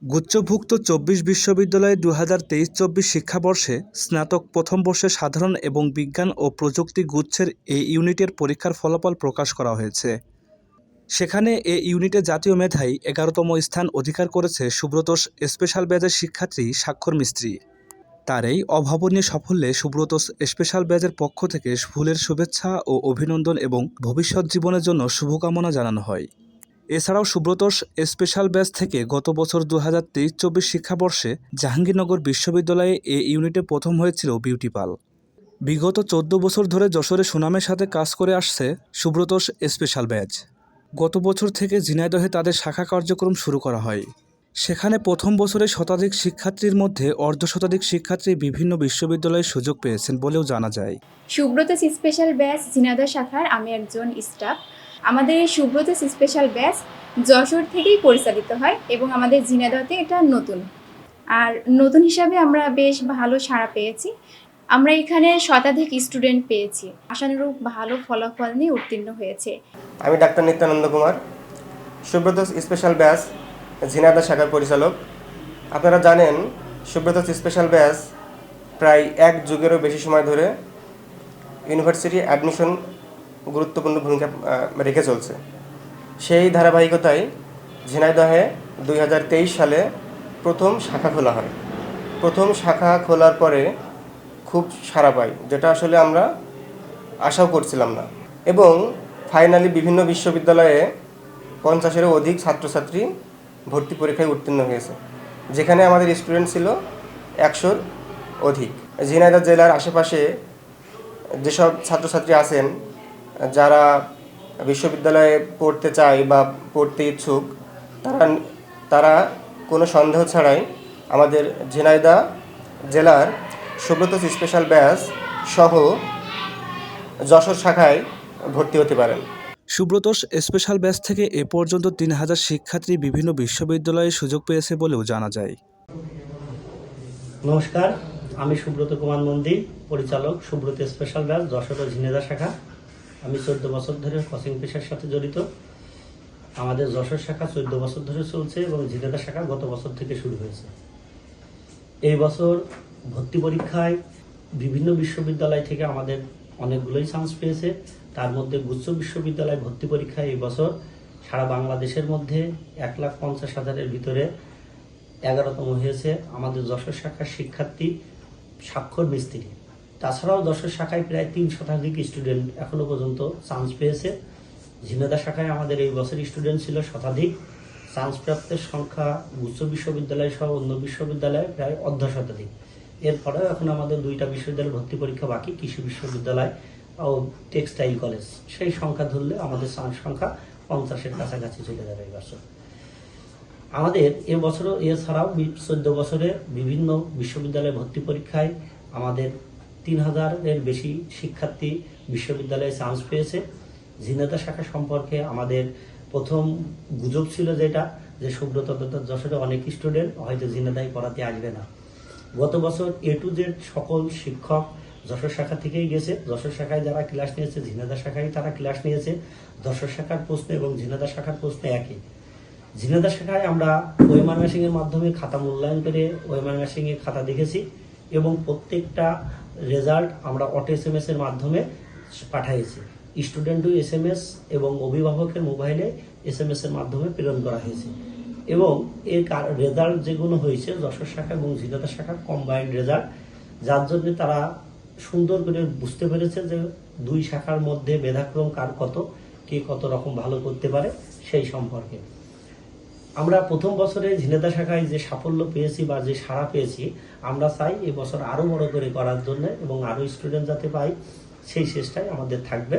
গুচ্ছভুক্ত ২৪ বিশ্ববিদ্যালয়ে ২০২৩-২৪ শিক্ষাবর্ষে স্নাতক প্রথম বর্ষের সাধারণ এবং বিজ্ঞান ও প্রযুক্তি গুচ্ছের এ ইউনিটের পরীক্ষার ফলাফল প্রকাশ করা হয়েছে। সেখানে এ ইউনিটে জাতীয় মেধায় ১১তম স্থান অধিকার করেছে সুব্রত স্পেশাল ব্যাচের শিক্ষার্থী স্বাক্ষর মিস্ত্রি। তার এই অভাবনীয় সাফল্যে সুব্রত স্পেশাল ব্যাচের পক্ষ থেকে ফুলের শুভেচ্ছা ও অভিনন্দন এবং ভবিষ্যৎ জীবনের জন্য শুভকামনা জানানো হয়। এছাড়াও সুব্রত স্পেশাল ব্যাচ থেকে গত বছর ২০২৩-২৪ শিক্ষাবর্ষে জাহাঙ্গীরনগর বিশ্ববিদ্যালয়ে এ ইউনিটে প্রথম হয়েছিল বিউটি পাল। বিগত ১৪ বছর ধরে যশোরে সুনামের সাথে কাজ করে আসছে সুব্রত স্পেশাল ব্যাচ। গত বছর থেকে ঝিনাইদহে তাদের শাখা কার্যক্রম শুরু করা হয়। সেখানে প্রথম বছরে শতাধিক শিক্ষার্থীর মধ্যে অর্ধশতাধিক শিক্ষার্থী বিভিন্ন বিশ্ববিদ্যালয়ে সুযোগ পেয়েছেন বলেও জানা যায়। সুব্রত স্পেশাল ব্যাচ ঝিনাইদহ শাখার আমি একজন স্টাফ। আমাদের এই সুব্রত স্পেশাল ব্যাচ যশোর থেকেই পরিচালিত হয় এবং আমাদের ঝিনাইদহতে এটা নতুন। আর নতুন হিসাবে আমরা বেশ ভালো সাড়া পেয়েছি। আমরা এখানে শতাধিক স্টুডেন্ট পেয়েছি, আশানুরূপ ভালো ফলাফল নিয়ে উত্তীর্ণ হয়েছে। আমি doctor Nityananda Kumar, Subrata special batch Jhenaidah শাখার পরিচালক। আপনারা জানেন সুব্রত স্পেশাল ব্যাচ প্রায় এক যুগেরও বেশি সময় ধরে ইউনিভার্সিটি অ্যাডমিশন গুরুত্বপূর্ণ ভূমিকা রেখে চলছে। সেই ধারাবাহিকতায় ঝিনাইদহে ২০২৩ সালে প্রথম শাখা খোলা হয়। প্রথম শাখা খোলার পরে খুব সাড়া পাই, যেটা আসলে আমরা আশাও করছিলাম না। এবং ফাইনালি বিভিন্ন বিশ্ববিদ্যালয়ে ৫০-এরও অধিক ছাত্রছাত্রী ভর্তি পরীক্ষায় উত্তীর্ণ হয়েছে, যেখানে আমাদের স্টুডেন্ট ছিল ১০০-র অধিক। ঝিনাইদহ জেলার আশেপাশে যেসব ছাত্রছাত্রী আছেন যারা বিশ্ববিদ্যালয়ে পড়তে চায় বা পড়তে ইচ্ছুক, তারা কোনো সন্দেহ ছাড়াই আমাদের ঝিনাইদহ জেলার সুব্রত স্পেশাল ব্যাচ সহ যশোর শাখায় ভর্তি হতে পারেন। সুব্রত স্পেশাল ব্যাচ থেকে এ পর্যন্ত ৩,০০০ শিক্ষার্থী বিভিন্ন বিশ্ববিদ্যালয়ে সুযোগ পেয়েছে বলেও জানা যায়। নমস্কার, আমি সুব্রত কুমার মন্দির, পরিচালক সুব্রত স্পেশাল ব্যাচ যশোর ও ঝিনাইদহ শাখা। আমি ১৪ বছর ধরে কোচিং পেশার সাথে জড়িত। আমাদের যশোর শাখা ১৪ বছর ধরে চলছে এবং ঝিনাইদহ শাখা গত বছর থেকে শুরু হয়েছে। এই বছর ভর্তি পরীক্ষায় বিভিন্ন বিশ্ববিদ্যালয় থেকে আমাদের অনেকগুলোই চান্স পেয়েছে। তার মধ্যে গুচ্ছ বিশ্ববিদ্যালয় ভর্তি পরীক্ষায় এই বছর সারা বাংলাদেশের মধ্যে ১,৫০,০০০-এর ভিতরে ১১তম হয়েছে আমাদের যশোর শাখার শিক্ষার্থী স্বাক্ষর মিস্ত্রি। তাছাড়াও যশোর শাখায় প্রায় ৩০০ স্টুডেন্ট এখনো পর্যন্ত চান্স পেয়েছে। ঝিনাইদহ শাখায় আমাদের এই বছর স্টুডেন্ট ছিল শতাধিক। চান্স প্রাপ্তের সংখ্যা গুচ্ছ বিশ্ববিদ্যালয় সহ অন্য বিশ্ববিদ্যালয়ে প্রায় অর্ধশতাধিক। এরপরেও এখন আমাদের ২টা বিশ্ববিদ্যালয় ভর্তি পরীক্ষা বাকি, কৃষি বিশ্ববিদ্যালয় ও টেক্সটাইল কলেজ। সেই সংখ্যা ধরলে আমাদের চান্স সংখ্যা ৫০-এর কাছাকাছি চলে যাবে এই বছর। আমাদের এবছরও এছাড়াও ১৪ বছরে বিভিন্ন বিশ্ববিদ্যালয়ে ভর্তি পরীক্ষায় আমাদের ৩,০০০-এর বেশি শিক্ষার্থী বিশ্ববিদ্যালয়ে চান্স পেয়েছে। ঝিনাইদহ শাখা সম্পর্কে আমাদের প্রথম গুজব ছিল যে সুব্রত যশোরে অনেক স্টুডেন্ট হয়তো ঝিনাইদহে পড়াতে আসবে না। গত বছর A to Z সকল শিক্ষক যশোর শাখা থেকেই গেছে। যশোর শাখায় যারা ক্লাস নিয়েছে ঝিনাইদহ শাখায় তারা ক্লাস নিয়েছে। যশোর শাখার প্রশ্ন এবং ঝিনাইদহ শাখার প্রশ্ন একই। ঝিনাইদহ শাখায় আমরা ওএমআর মেশিনের মাধ্যমে খাতা মূল্যায়ন করে ওএমআর মেশিনে খাতা দেখেছি এবং প্রত্যেকটা রেজাল্ট আমরা অটো SMS এর মাধ্যমে পাঠিয়েছি। স্টুডেন্টও SMS এবং অভিভাবকের মোবাইলে SMS এর মাধ্যমে প্রেরণ করা হয়েছে এবং এর রেজাল্ট যেগুলো হয়েছে যশোর শাখা এবং ঝিনাইদহ শাখার কম্বাইন্ড রেজাল্ট, যার জন্য তারা সুন্দর করে বুঝতে পেরেছে যে দুই শাখার মধ্যে মেধাক্রম কার কত, কে কত রকম ভালো করতে পারে সেই সম্পর্কে। আমরা প্রথম বছরে ঝিনাইদহ শাখায় যে সাফল্য পেয়েছি বা যে সাড়া পেয়েছি, আমরা চাই এবছর আরো বড় করে করার জন্য এবং আরো স্টুডেন্ট যাতে পাই সেই চেষ্টাই আমাদের থাকবে।